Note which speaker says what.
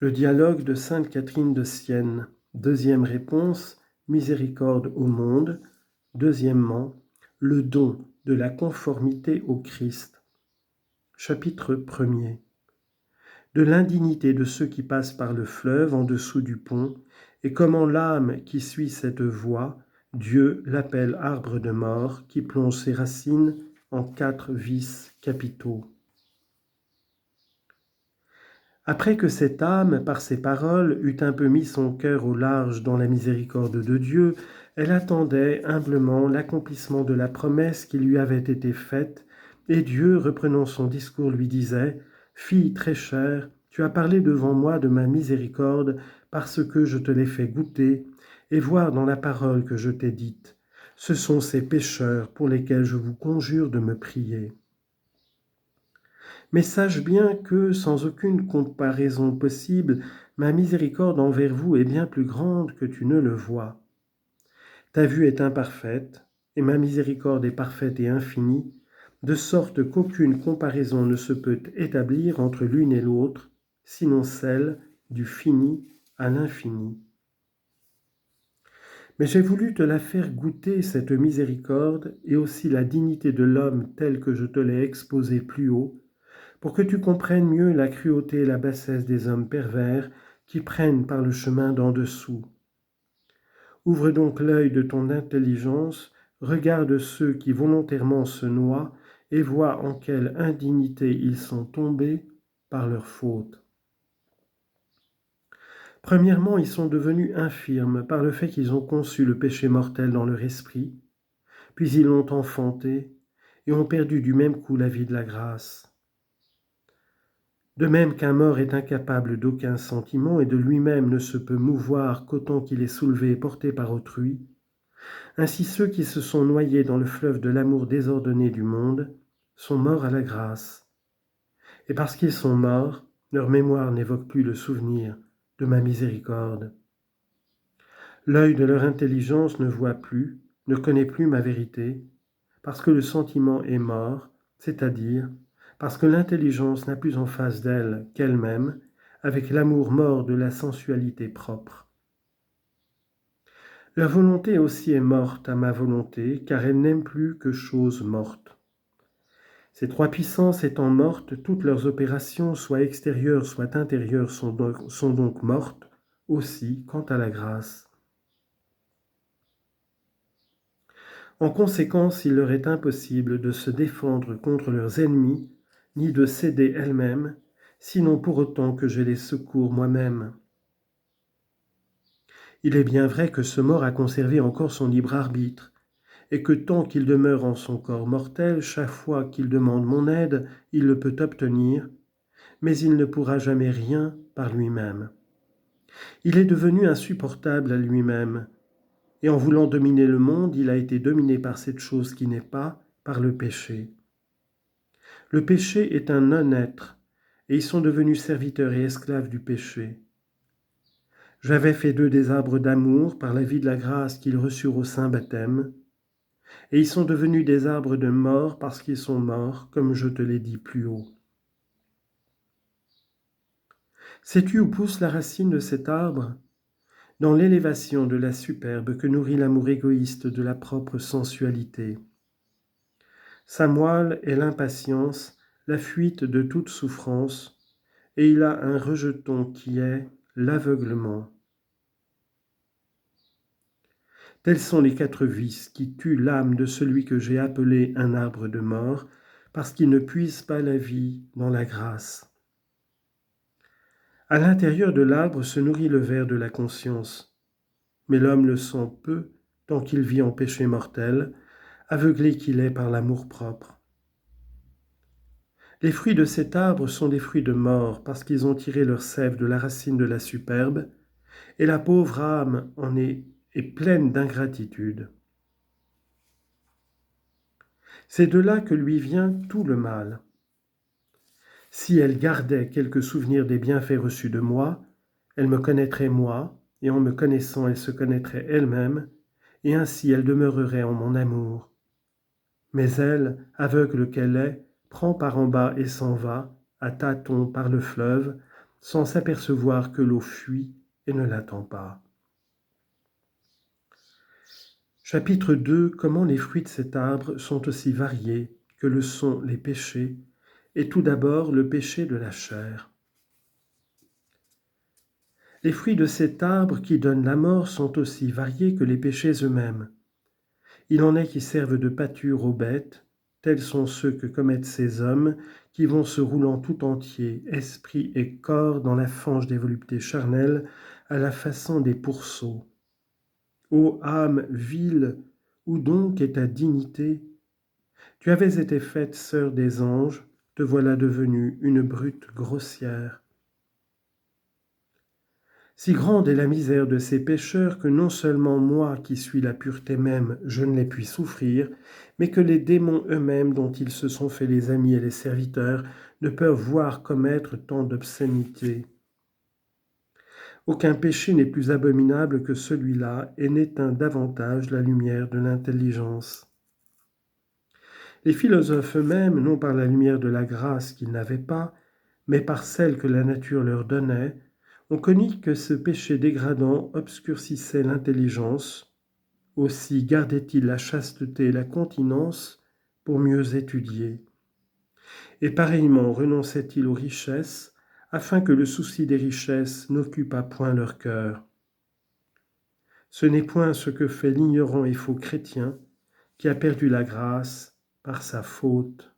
Speaker 1: Le dialogue de sainte Catherine de Sienne. Deuxième réponse, miséricorde au monde. Deuxièmement, le don de la conformité au Christ. Chapitre 1er. De l'indignité de ceux qui passent par le fleuve en dessous du pont, et comment l'âme qui suit cette voie, Dieu l'appelle arbre de mort qui plonge ses racines en 4 vices capitaux. Après que cette âme, par ses paroles, eut un peu mis son cœur au large dans la miséricorde de Dieu, elle attendait humblement l'accomplissement de la promesse qui lui avait été faite, et Dieu, reprenant son discours, lui disait « Fille très chère, tu as parlé devant moi de ma miséricorde parce que je te l'ai fait goûter et voir dans la parole que je t'ai dite. Ce sont ces pécheurs pour lesquels je vous conjure de me prier. » Mais sache bien que, sans aucune comparaison possible, ma miséricorde envers vous est bien plus grande que tu ne le vois. Ta vue est imparfaite, et ma miséricorde est parfaite et infinie, de sorte qu'aucune comparaison ne se peut établir entre l'une et l'autre, sinon celle du fini à l'infini. Mais j'ai voulu te la faire goûter, cette miséricorde, et aussi la dignité de l'homme telle que je te l'ai exposée plus haut, pour que tu comprennes mieux la cruauté et la bassesse des hommes pervers qui prennent par le chemin d'en dessous. Ouvre donc l'œil de ton intelligence, regarde ceux qui volontairement se noient et vois en quelle indignité ils sont tombés par leur faute. Premièrement, ils sont devenus infirmes par le fait qu'ils ont conçu le péché mortel dans leur esprit, puis ils l'ont enfanté et ont perdu du même coup la vie de la grâce. De même qu'un mort est incapable d'aucun sentiment et de lui-même ne se peut mouvoir qu'autant qu'il est soulevé et porté par autrui, ainsi ceux qui se sont noyés dans le fleuve de l'amour désordonné du monde sont morts à la grâce. Et parce qu'ils sont morts, leur mémoire n'évoque plus le souvenir de ma miséricorde. L'œil de leur intelligence ne voit plus, ne connaît plus ma vérité, parce que le sentiment est mort, c'est-à-dire parce que l'intelligence n'a plus en face d'elle qu'elle-même, avec l'amour mort de la sensualité propre. Leur volonté aussi est morte à ma volonté, car elle n'aime plus que choses mortes. Ces trois puissances étant mortes, toutes leurs opérations, soit extérieures, soit intérieures, sont donc mortes, aussi quant à la grâce. En conséquence, il leur est impossible de se défendre contre leurs ennemis, ni de céder elles-mêmes, sinon pour autant que je les secours moi-même. Il est bien vrai que ce mort a conservé encore son libre arbitre, et que tant qu'il demeure en son corps mortel, chaque fois qu'il demande mon aide, il le peut obtenir, mais il ne pourra jamais rien par lui-même. Il est devenu insupportable à lui-même, et en voulant dominer le monde, il a été dominé par cette chose qui n'est pas, par le péché. Le péché est un non-être, et ils sont devenus serviteurs et esclaves du péché. J'avais fait d'eux des arbres d'amour par la vie de la grâce qu'ils reçurent au saint baptême, et ils sont devenus des arbres de mort parce qu'ils sont morts, comme je te l'ai dit plus haut. Sais-tu où pousse la racine de cet arbre ? Dans l'élévation de la superbe que nourrit l'amour égoïste de la propre sensualité. Sa moelle est l'impatience, la fuite de toute souffrance, et il a un rejeton qui est l'aveuglement. Tels sont les 4 vices qui tuent l'âme de celui que j'ai appelé un arbre de mort, parce qu'il ne puise pas la vie dans la grâce. À l'intérieur de l'arbre se nourrit le ver de la conscience, mais l'homme le sent peu tant qu'il vit en péché mortel, aveuglé qu'il est par l'amour-propre. Les fruits de cet arbre sont des fruits de mort, parce qu'ils ont tiré leur sève de la racine de la superbe, et la pauvre âme en est pleine d'ingratitude. C'est de là que lui vient tout le mal. Si elle gardait quelque souvenir des bienfaits reçus de moi, elle me connaîtrait moi, et en me connaissant, elle se connaîtrait elle-même, et ainsi elle demeurerait en mon amour. Mais elle, aveugle qu'elle est, prend par en bas et s'en va, à tâtons par le fleuve, sans s'apercevoir que l'eau fuit et ne l'attend pas. Chapitre 2. Comment les fruits de cet arbre sont aussi variés que le sont les péchés, et tout d'abord le péché de la chair. Les fruits de cet arbre qui donne la mort sont aussi variés que les péchés eux-mêmes. Il en est qui servent de pâture aux bêtes, tels sont ceux que commettent ces hommes qui vont se roulant tout entier, esprit et corps, dans la fange des voluptés charnelles, à la façon des pourceaux. Ô âme vile, où donc est ta dignité? Tu avais été faite sœur des anges, te voilà devenue une brute grossière. Si grande est la misère de ces pécheurs que non seulement moi qui suis la pureté même, je ne les puis souffrir, mais que les démons eux-mêmes dont ils se sont fait les amis et les serviteurs ne peuvent voir commettre tant d'obscénités. Aucun péché n'est plus abominable que celui-là et n'éteint davantage la lumière de l'intelligence. Les philosophes eux-mêmes, non par la lumière de la grâce qu'ils n'avaient pas, mais par celle que la nature leur donnait, on connut que ce péché dégradant obscurcissait l'intelligence, aussi gardait-il la chasteté et la continence pour mieux étudier. Et pareillement renonçait-il aux richesses, afin que le souci des richesses n'occupât point leur cœur. Ce n'est point ce que fait l'ignorant et faux chrétien qui a perdu la grâce par sa faute.